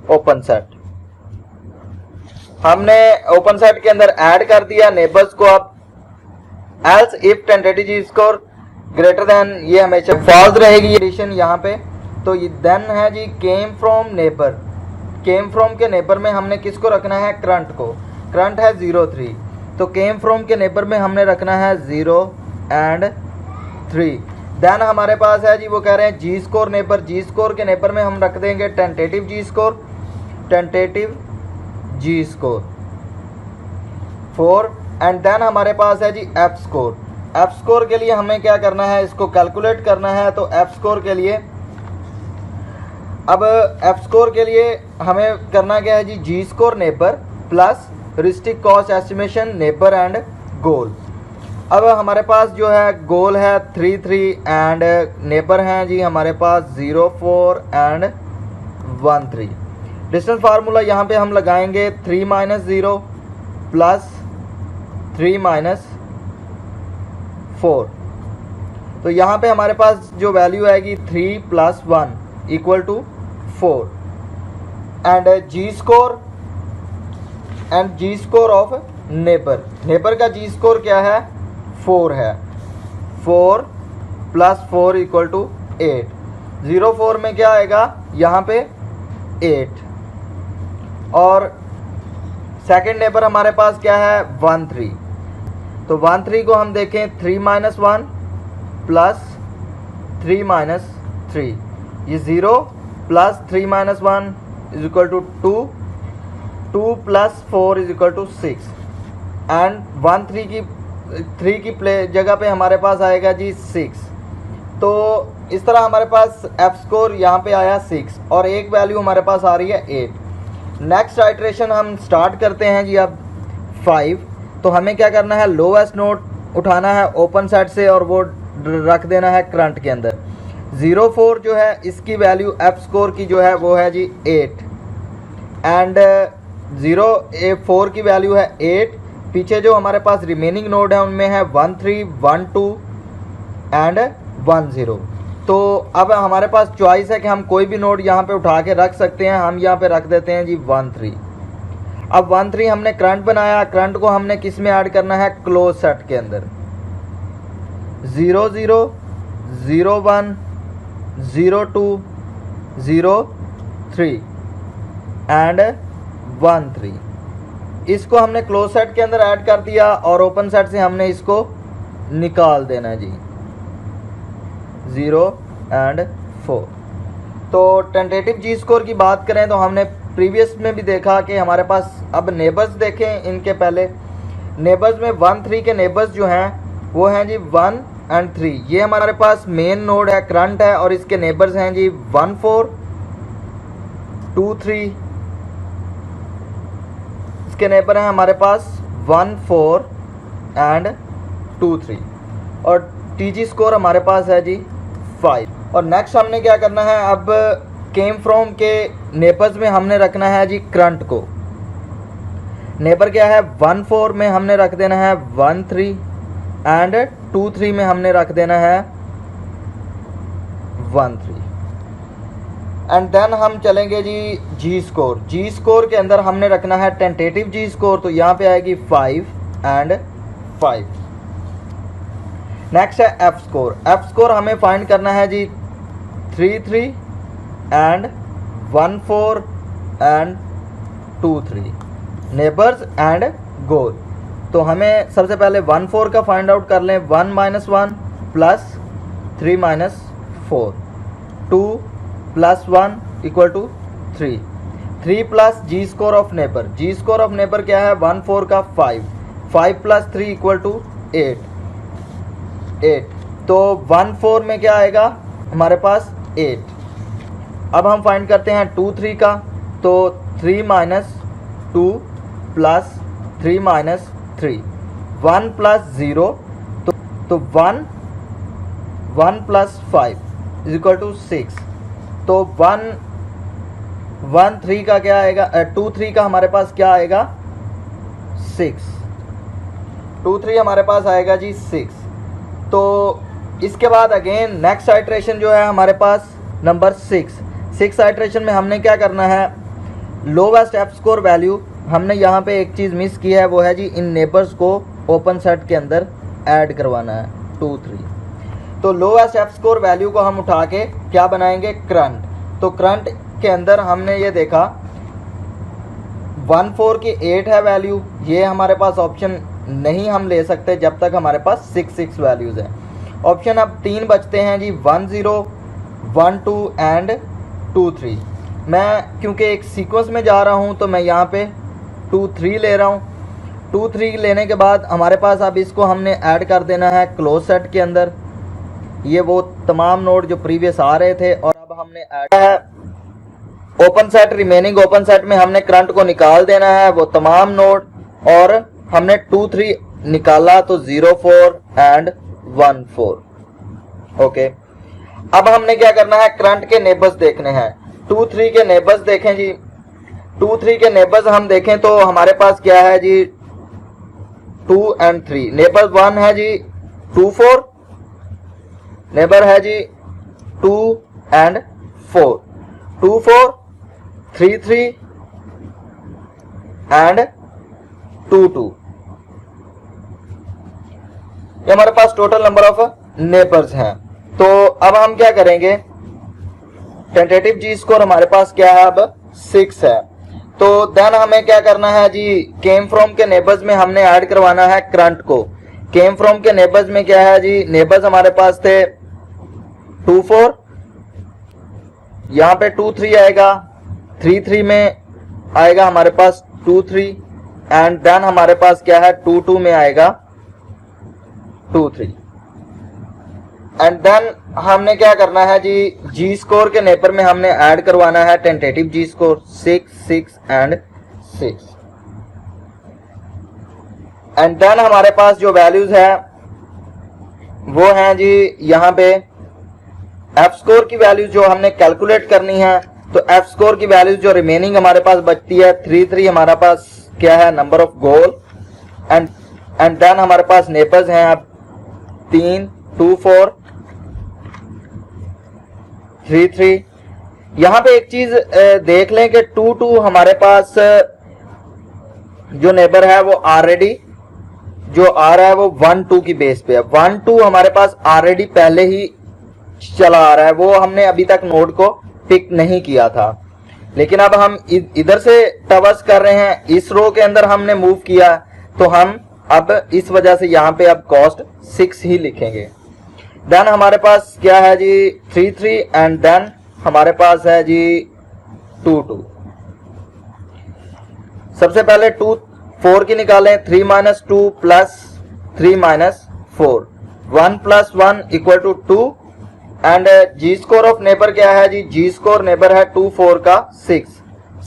Speaker 1: open set. हमने ओपन सेट के अंदर ऐड कर दिया नेबर्स को। अब else if tentative score greater than, ये हमेशा फॉल्स रहेगी एडिशन यहाँ पे। तो ये देन है जी came from neighbour. Came from के नेबर में हमने किसको रखना है, करंट को। करंट है 0 3, तो केम फ्रॉम के नेबर में हमने रखना है 0 एंड 3। देन हमारे पास है जी वो कह रहे हैं G score neighbour, G score के नेबर में हम रख देंगे tentative G score 4। And then हमारे पास है जी एफ स्कोर। एफ स्कोर के लिए हमें क्या करना है, इसको कैलकुलेट करना है। तो एफ स्कोर के लिए, अब एफ स्कोर के लिए हमें करना क्या है जी, G score neighbour plus heuristic cost estimation neighbour and goal. अब हमारे पास जो है गोल है 3 3 एंड नेबर हैं जी हमारे पास 0 4 एंड 1 3। डिस्टेंस फार्मूला यहाँ पे हम लगाएंगे 3 माइनस 0 प्लस 3 माइनस 4। तो यहाँ पे हमारे पास जो वैल्यू आएगी 3 plus 1 equal to 4। And G score of neighbor का जी स्कोर क्या है, 4 है। 4 प्लस 4 इक्वल टू 8। 0 4 में क्या आएगा यहाँ पे 8। और सेकेंड नेबर हमारे पास क्या है 1 3। तो 1 3 को हम देखें 3 माइनस 1 प्लस 3 माइनस 3, ये 0 plus 3 minus 1 is equal to 2, 2 plus 4 is equal to 6। And 1 3 की जगह पे हमारे पास आएगा जी 6। तो इस तरह हमारे पास एफ स्कोर यहाँ पे आया 6 और एक वैल्यू हमारे पास आ रही है 8। नेक्स्ट आइट्रेशन हम स्टार्ट करते हैं जी अब 5। तो हमें क्या करना है, लोवेस्ट नोड उठाना है ओपन सेट से और वो रख देना है करंट के अंदर। 04 जो है इसकी वैल्यू एफ स्कोर की जो है वो है जी 8 एंड 04 की वैल्यू है 8। पीछे जो हमारे पास रिमेनिंग नोड है उनमें है 13, 12 एंड 10। तो अब हमारे पास चॉइस है कि हम कोई भी नोड यहाँ पे उठा के रख सकते हैं। हम यहाँ पे रख देते हैं जी 13। अब 13 हमने करंट बनाया, करंट को हमने किस में ऐड करना है, क्लोज सेट के अंदर 00, 01, 02, 03 एंड 13। इसको हमने क्लोज सेट के अंदर ऐड कर दिया और ओपन सेट से हमने इसको निकाल देना है जी 0 एंड 4। तो टेंटेटिव जी स्कोर की बात करें तो हमने प्रीवियस में भी देखा कि हमारे पास, अब नेबर्स देखें इनके पहले। नेबर्स में 1, 3 के नेबर्स जो हैं वो हैं जी 1 एंड 3। ये हमारे पास मेन नोड है, करंट है, और इसके नेबर्स हैं जी 1, 4, 2, 3। इसके नेबर हैं हमारे पास 1, 4 एंड 2, 3 और टीजी स्कोर हमारे पास है जी 5। और नेक्स्ट हमने क्या करना है, अब केम फ्रॉम के नेबर्स में हमने रखना है जी करंट को। नेबर क्या है, 1, 4 में हमने रख देना है 1, 3 एंड 2, 3 में हमने रख देना है 1, 3 एंड देन हम चलेंगे जी जी स्कोर। जी स्कोर के अंदर हमने रखना है टेंटेटिव जी स्कोर, तो यहाँ पे आएगी 5 एंड 5। नेक्स्ट है एफ स्कोर। एफ स्कोर हमें फाइंड करना है G 3, 3 and 1, 4 and 2, 3 neighbours and goal. तो हमें सबसे पहले 1, 4 का फाइंड आउट कर लें। 1 - 1 plus 3 - 4, 2 + 1 = 3। 3 plus G score of neighbor. G score of neighbor क्या है, 1, 4 का 5, 5 + 3 = 8। तो 1, 4 में क्या आएगा हमारे पास 8। अब हम फाइंड करते हैं 2, 3 का, तो 3 - 2 प्लस 3 - 3, 1 + 0 तो 1 + 5 = 6। तो 1, 3 का क्या आएगा, 2, 3 का हमारे पास क्या आएगा 6। 2, 3 हमारे पास आएगा जी 6। तो इसके बाद अगेन नेक्स्ट आइट्रेशन जो है हमारे पास नंबर 6 आइट्रेशन में हमने क्या करना है, लोवेस्ट एफ स्कोर वैल्यू। हमने यहाँ पे एक चीज़ मिस की है, वो है जी इन नेबर्स को ओपन सेट के अंदर ऐड करवाना है 2, 3। तो लोवेस्ट एफ स्कोर वैल्यू को हम उठा के क्या बनाएंगे, करंट। तो करंट के अंदर हमने ये देखा 1, 4 की 8 है वैल्यू, ये हमारे पास ऑप्शन नहीं हम ले सकते जब तक हमारे पास 6 वैल्यूज़ हैं। ऑप्शन अब 3 बचते हैं जी 1, 0, 1, 2 एंड 2, 3। मैं क्योंकि एक सीक्वेंस में जा रहा हूँ तो मैं यहाँ पे 2, 3 ले रहा हूँ। 2, 3 लेने के बाद हमारे पास अब इसको हमने ऐड कर देना है क्लोज सेट के अंदर। ये वो तमाम नोड जो प्रीवियस आ रहे थे, और अब हमने ऐड है open set. Remaining open set में हमने करंट को निकाल देना है वो तमाम नोड, और हमने 2, 3 निकाला तो 0, 4 एंड 1, 4। ओके, अब हमने क्या करना है, करंट के नेबर्स देखने हैं। 2, 3 के नेबर्स देखें जी। 2, 3 के नेबर्स हम देखें तो हमारे पास क्या है जी 2 एंड 3। नेबर 1 है जी 2, 4, नेबर है जी 2 एंड 4, 2, 4, 3, 3 एंड 2, 2। ये हमारे पास टोटल नंबर ऑफ नेबर्स हैं। तो अब हम क्या करेंगे, टेंटेटिव जी स्कोर हमारे पास क्या है अब 6 है। तो देन हमें क्या करना है जी, केम फ्रॉम के नेबर्स में हमने ऐड करवाना है करंट को। केम फ्रॉम के नेबर्स में क्या है जी, नेबर्स हमारे पास थे 2, 4, यहाँ पे 2, 3 आएगा, 3, 3 में आएगा हमारे पास 2, 3 एंड देन हमारे पास क्या है 2, 2 में आएगा 2, 3 एंड देन हमने क्या करना है जी, जी स्कोर के नेबर में हमने ऐड करवाना है tentative G score 6, 6 and 6 and then हमारे पास जो वैल्यूज है वो हैं जी यहाँ पे एफ स्कोर की वैल्यू जो हमने कैलकुलेट करनी है, तो एफ स्कोर की वैल्यू जो रिमेनिंग हमारे पास बचती है 3 हमारा पास क्या है, number of goal, and then हमारे पास नेपर्स हैं अब 3, 2, 4, 3, यहां पे एक चीज देख लें कि 2 हमारे पास जो नेबर है वो ऑलरेडी जो आ रहा है वो 1 2 की बेस पे है। 1 2 हमारे पास ऑलरेडी पहले ही चला आ रहा है, वो हमने अभी तक नोड को पिक नहीं किया था। लेकिन अब हम इधर से ट्रैवर्स कर रहे हैं, इस रो के अंदर हमने मूव किया, तो हम अब इस वजह से यहां पे अब कॉस्ट 6 ही लिखेंगे। देन हमारे पास क्या है जी 3 एंड देन हमारे पास है जी 2 सबसे पहले 2 4 की निकालें, 3 - 2 plus 3 - 4, 1 + 1 = 2 and G score of neighbor क्या है जी, जी स्कोर नेबर है 2 4 का 6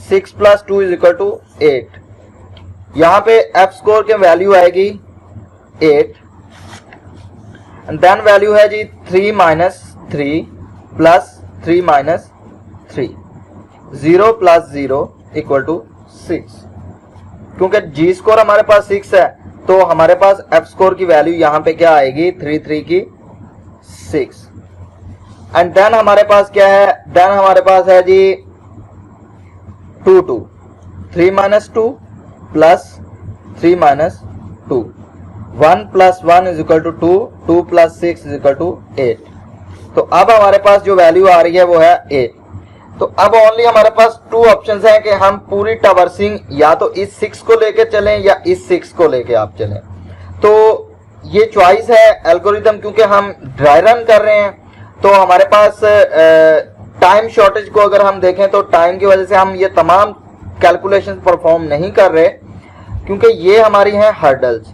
Speaker 1: + 2 = 8। यहां पे एफ स्कोर की वैल्यू आएगी 8 एंड देन वैल्यू है जी 3 - 3 प्लस 3 - 3, 0 + 0 = 6। क्योंकि जी स्कोर हमारे पास 6 है, तो हमारे पास एफ स्कोर की वैल्यू यहां पे क्या आएगी 3 की 6 एंड देन हमारे पास क्या है, देन हमारे पास है जी 2 3 - 2 प्लस 3 - 2, 1 + 1 = 2, 2 + 6 = 8। तो अब हमारे पास जो वैल्यू आ रही है वो है 8। तो अब ओनली हमारे पास 2 ऑप्शंस हैं कि हम पूरी ट्रैवर्सिंग या तो इस 6 को लेके चलें या इस 6 को लेके आप चलें। तो ये चॉइस है एल्गोरिदम, क्योंकि हम ड्राई रन कर रहे हैं तो हमारे पास टाइम शॉर्टेज को अगर हम देखें तो टाइम की वजह से हम ये तमाम कैलकुलेशन परफॉर्म नहीं कर रहे, क्योंकि ये हमारी हैं हर्डल्स,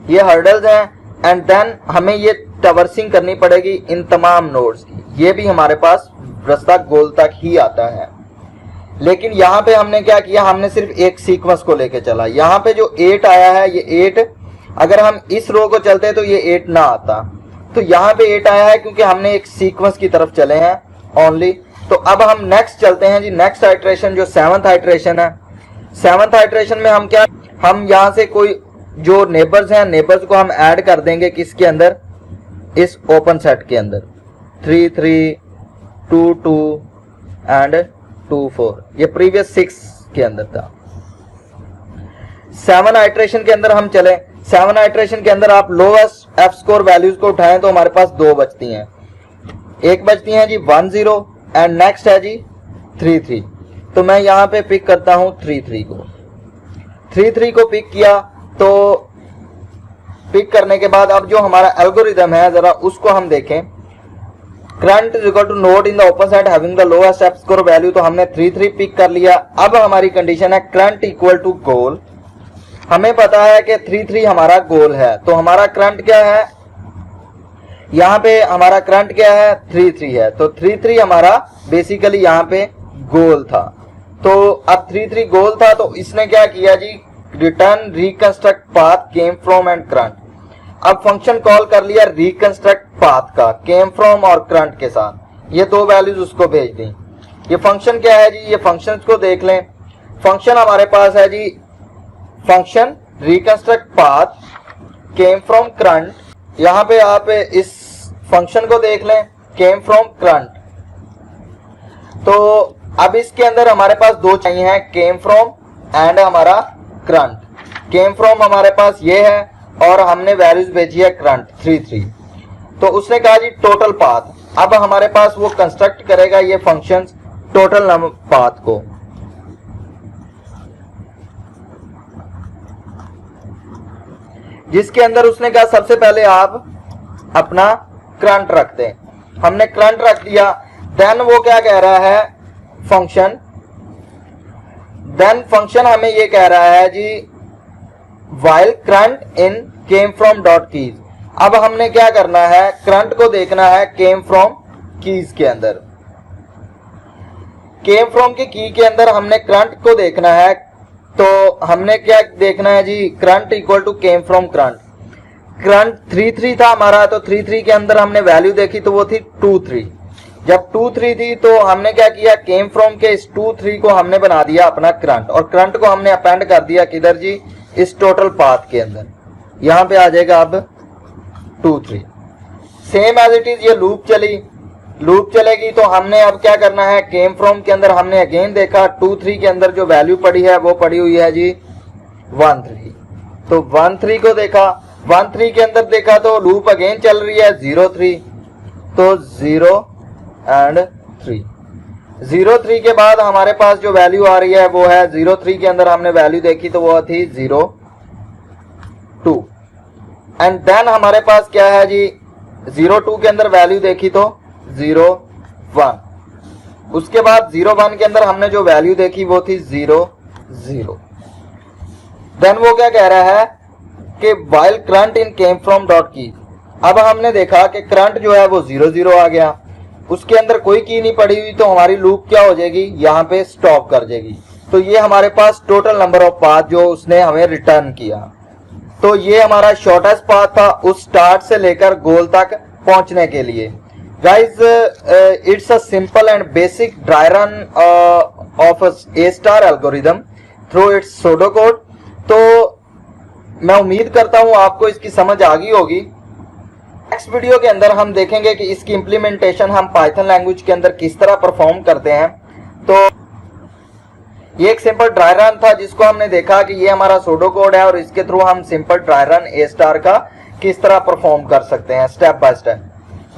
Speaker 1: ये हर्डल्स हैं एंड देन हमें ये ट्रैवर्सिंग करनी पड़ेगी इन तमाम नोड्स की। ये भी हमारे पास रास्ता गोल तक ही आता है। लेकिन यहाँ पे हमने क्या किया, हमने सिर्फ एक सीक्वेंस को लेके चला। यहाँ पे जो 8 आया है, ये 8 अगर हम इस रो को चलते तो ये 8 ना आता, तो यहाँ पे 8 आया है क्योंकि हमने एक सीक्वेंस की तरफ चले हैं ओनली। तो अब हम नेक्स्ट चलते हैं जी, नेक्स्ट आइट्रेशन जो 7th आइट्रेशन है। 7th आइट्रेशन में हम क्या, हम यहाँ से कोई जो नेबर्स हैं, नेबर्स को हम ऐड कर देंगे किसके अंदर, इस ओपन सेट के अंदर 3 3 2 2 एंड 2 4, ये प्रीवियस 6 के अंदर था। 7 आइट्रेशन के अंदर हम चले, 7 आइट्रेशन के अंदर आप लोएस्ट एफ स्कोर वैल्यूज को उठाएं तो हमारे पास 2 बचती हैं। एक बचती हैं जी 1 0 एंड नेक्स्ट है जी 3 3। तो मैं यहां पे पिक करता हूं 3 3 को। 3 3 को पिक किया, तो पिक करने के बाद अब जो हमारा एल्गोरिदम है जरा उसको हम देखें। Current is equal to node in the open set having the lowest F score value, तो हमने 3 3 पिक कर लिया। अब हमारी कंडीशन है करंट इक्वल टू गोल। हमें पता है कि 3 3 हमारा गोल है, तो हमारा करंट क्या है, यहाँ पे हमारा करंट क्या है 3 3 है, तो 3 3 हमारा बेसिकली यहाँ पे गोल था। तो अब 3 3 गोल था, तो इसने क्या किया जी, return reconstruct path came from and current. अब फंक्शन कॉल कर लिया रिकंस्ट्रक्ट पाथ का, केम फ्रॉम और करंट के साथ, ये 2 वैल्यूज उसको भेज दी। ये फंक्शन क्या है जी, ये फंक्शन को देख लें। फंक्शन हमारे पास है जी, function reconstruct path came from current. यहां पे आप इस फंक्शन को देख लें, केम फ्रॉम करंट। तो अब इसके अंदर हमारे पास 2 चाहिए हैं, केम फ्रॉम एंड हमारा करंट। केम फ्रॉम हमारे पास ये है और हमने वैल्यूज भेजी है करंट 3 3। तो उसने कहा जी टोटल पाथ। अब हमारे पास वो कंस्ट्रक्ट करेगा ये फंक्शन टोटल पाथ को। जिसके अंदर उसने कहा सबसे पहले आप अपना करंट रख दें। हमने करंट रख दिया। देन वो क्या कह रहा है फंक्शन, देन फंक्शन हमें ये कह रहा है जी while current in came from dot keys. अब हमने क्या करना है, करंट को देखना है केम फ्रॉम कीज के अंदर। केम फ्रॉम के की के अंदर हमने करंट को देखना है, तो हमने क्या देखना है जी, current equal to came from current. Current 3 था हमारा, तो 3 के अंदर हमने वैल्यू देखी तो वो थी 2 जब 2 थी तो हमने क्या किया, केम फ्रॉम के इस 2 को हमने बना दिया अपना करंट, और करंट को हमने अपेंड कर दिया किधर जी, इस टोटल पाथ के अंदर। यहां पे आ जाएगा अब 2 सेम एज इट इज ये लूप चलेगी। तो हमने अब क्या करना है, केम फ्रॉम के अंदर हमने अगेन देखा 2 के अंदर जो वैल्यू पड़ी है वो पड़ी हुई है जी 1 तो 1 को देखा, 1 के अंदर देखा तो लूप अगेन चल रही है 0 तो 0 एंड 3 के बाद हमारे पास जो वैल्यू आ रही है वो है 0 के अंदर हमने वैल्यू देखी तो वो थी 0 एंड देन हमारे पास क्या है जी, 0 के अंदर वैल्यू देखी तो 0 उसके बाद 0 के अंदर हमने जो वैल्यू देखी वो थी 0 देन वो क्या कह रहा है कि while current in came from dot की। अब हमने देखा कि करंट जो है वो 0 आ गया, उसके अंदर कोई की नहीं पड़ी हुई, तो हमारी लूप क्या हो जाएगी, यहाँ पे स्टॉप कर जाएगी। तो ये हमारे पास टोटल नंबर ऑफ पाथ जो उसने हमें रिटर्न किया। तो ये हमारा शॉर्टेस्ट पाथ था उस स्टार्ट से लेकर गोल तक पहुंचने के लिए। Guys it's a simple and basic dry run of A star algorithm through it's pseudo code. तो मैं उम्मीद करता हूं आपको इसकी समझ आ गई होगी। नेक्स्ट वीडियो के अंदर हम देखेंगे कि इसकी इंप्लीमेंटेशन हम पाइथन लैंग्वेज के अंदर किस तरह परफॉर्म करते हैं। तो ये एक सिंपल ड्राई रन था जिसको हमने देखा कि ये हमारा सूडो कोड है और इसके थ्रू हम सिंपल ड्राई रन ए स्टार का किस तरह परफॉर्म कर सकते हैं step by step.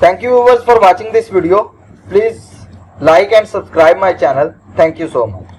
Speaker 1: Thank you viewers for watching this video. Please like and subscribe my channel. Thank you so much.